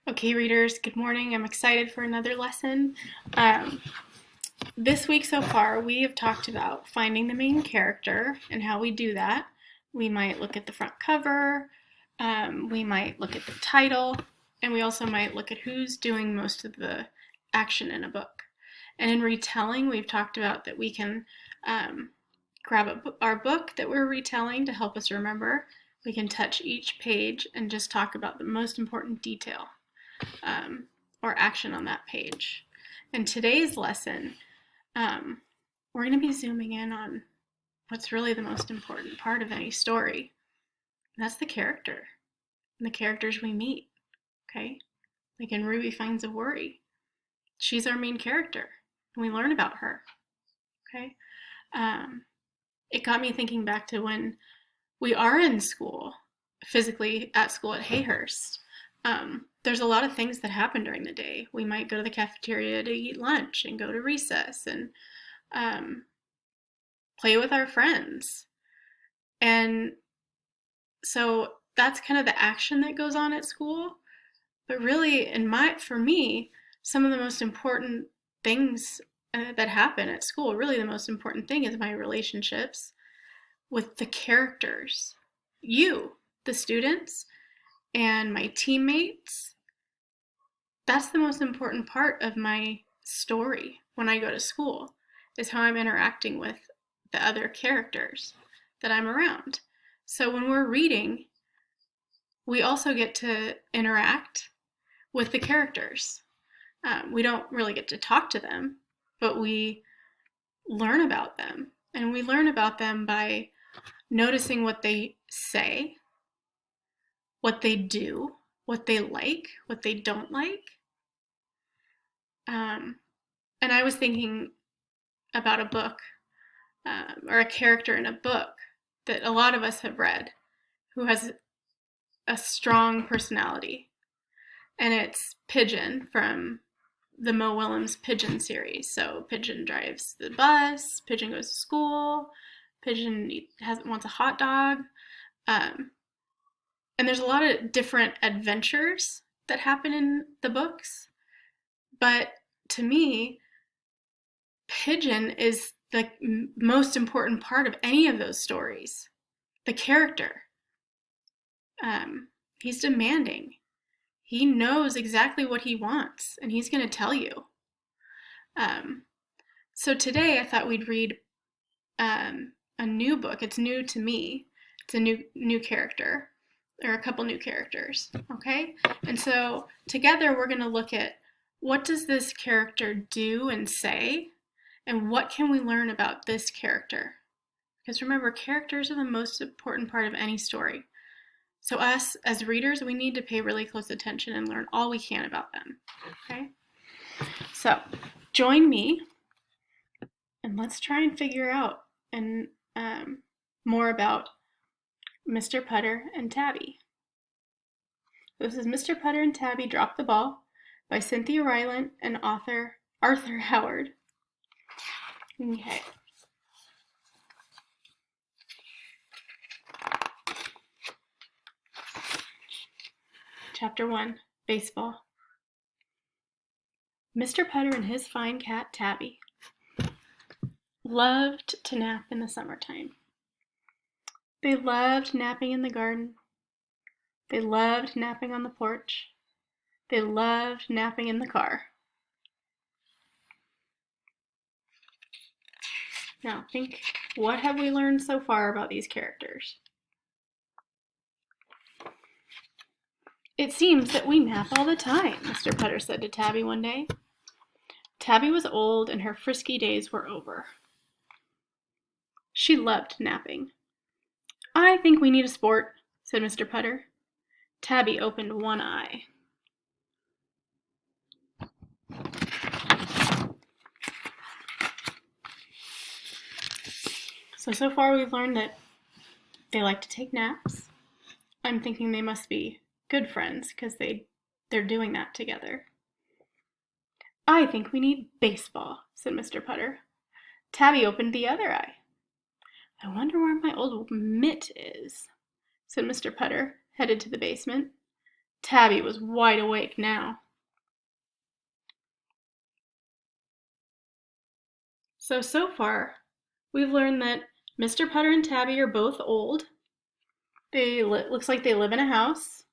Okay, readers, good morning. I'm excited for another lesson. Um, this week so far, we have talked about finding the main character and how we do that. We might look at the front cover, we might look at the title, and we also might look at who's doing most of the action in a book. And in retelling, we've talked about that we can grab our book that we're retelling to help us remember. We can touch each page and just talk about the most important detail or action on that page. In today's lesson, we're going to be zooming in on what's really the most important part of any story. And that's the character and the characters we meet. Okay? Like in Ruby Finds a Worry. She's our main character, and we learn about her. Okay? It got me thinking back to when we are in school, physically at school at Hayhurst. There's a lot of things that happen during the day. We might go to the cafeteria to eat lunch and go to recess and play with our friends. And so that's kind of the action that goes on at school. But really, for me, some of the most important things that happen at school, really the most important thing is my relationships with the characters. You, the students, and my teammates. That's the most important part of my story when I go to school, is how I'm interacting with the other characters that I'm around. So when we're reading, we also get to interact with the characters. We don't really get to talk to them, but we learn about them. And we learn about them by noticing what they say, what they do, what they like, what they don't like. And I was thinking about a book or a character in a book that a lot of us have read who has a strong personality. And it's Pigeon from the Mo Willems Pigeon series. So Pigeon drives the bus, Pigeon goes to school, Pigeon wants a hot dog. And there's a lot of different adventures that happen in the books. But to me, Pigeon is the most important part of any of those stories. The character. He's demanding. He knows exactly what he wants, and he's going to tell you. So today I thought we'd read a new book. It's new to me. It's a new character, or a couple new characters. Okay, and so together we're going to look at what does this character do and say, and what can we learn about this character? Because remember, characters are the most important part of any story. So us, as readers, we need to pay really close attention and learn all we can about them. Okay? So, join me, and let's try and figure out more about Mr. Putter and Tabby. This is Mr. Putter and Tabby Drop the Ball by Cynthia Rylant and author Arthur Howard. Okay. Chapter 1, Baseball. Mr. Putter and his fine cat, Tabby, loved to nap in the summertime. They loved napping in the garden. They loved napping on the porch. They loved napping in the car. Now think, what have we learned so far about these characters? It seems that we nap all the time, Mr. Putter said to Tabby one day. Tabby was old and her frisky days were over. She loved napping. I think we need a sport, said Mr. Putter. Tabby opened one eye. So far we've learned that they like to take naps. I'm thinking they must be good friends because they're doing that together. I think we need baseball, said Mr. Putter. Tabby opened the other eye. I wonder where my old mitt is, said Mr. Putter, headed to the basement. Tabby was wide awake now. So far, we've learned that Mr. Putter and Tabby are both old. Looks like they live in a house.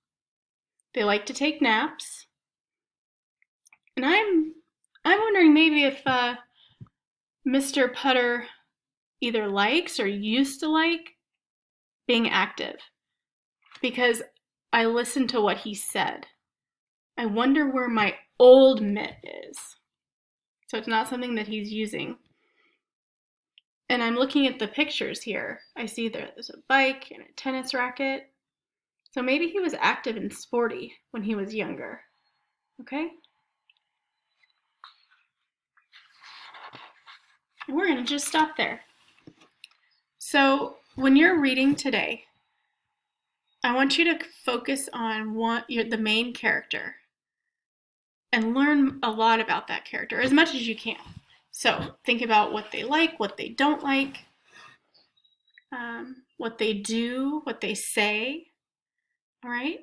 They like to take naps. And I'm wondering maybe if Mr. Putter either likes or used to like being active, because I listened to what he said. I wonder where my old mitt is. So it's not something that he's using. And I'm looking at the pictures here. I see there's a bike and a tennis racket. So maybe he was active and sporty when he was younger. Okay? And we're going to just stop there. So when you're reading today, I want you to focus on the main character and learn a lot about that character, as much as you can. So think about what they like, what they don't like, what they do, what they say, all right?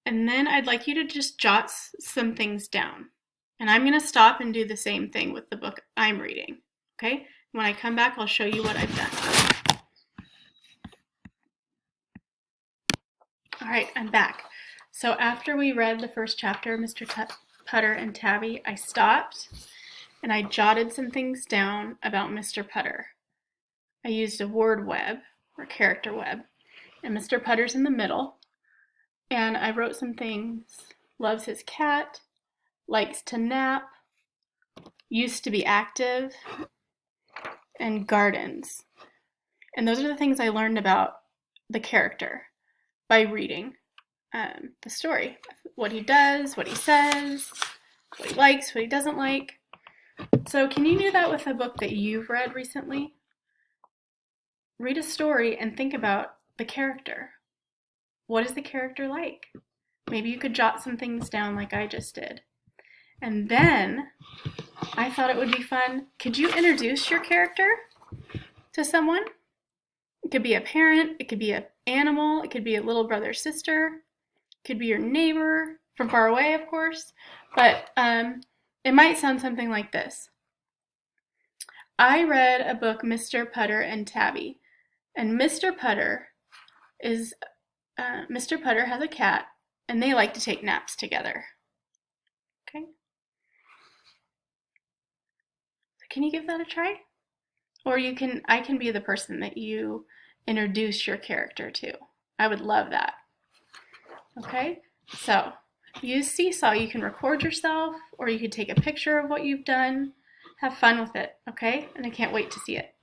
And then I'd like you to just jot some things down. And I'm going to stop and do the same thing with the book I'm reading, okay? When I come back, I'll show you what I've done. All right, I'm back. So after we read the first chapter, Mr. Putter and Tabby, I stopped and I jotted some things down about Mr. Putter. I used a word web or character web, and Mr. Putter's in the middle. And I wrote some things: loves his cat, likes to nap, used to be active, and gardens. And those are the things I learned about the character by reading the story. What he does, what he says, what he likes, what he doesn't like. So can you do that with a book that you've read recently? Read a story and think about the character. What is the character like? Maybe you could jot some things down like I just did. And then I thought it would be fun. Could you introduce your character to someone? It could be a parent, it could be an animal, it could be a little brother or sister, it could be your neighbor from far away, of course. But it might sound something like this. I read a book, Mr. Putter and Tabby, and Mr. Putter has a cat, and they like to take naps together. Okay? So can you give that a try? Or I can be the person that you introduce your character to. I would love that. Okay? So use Seesaw. You can record yourself, or you could take a picture of what you've done. Have fun with it, okay? And I can't wait to see it.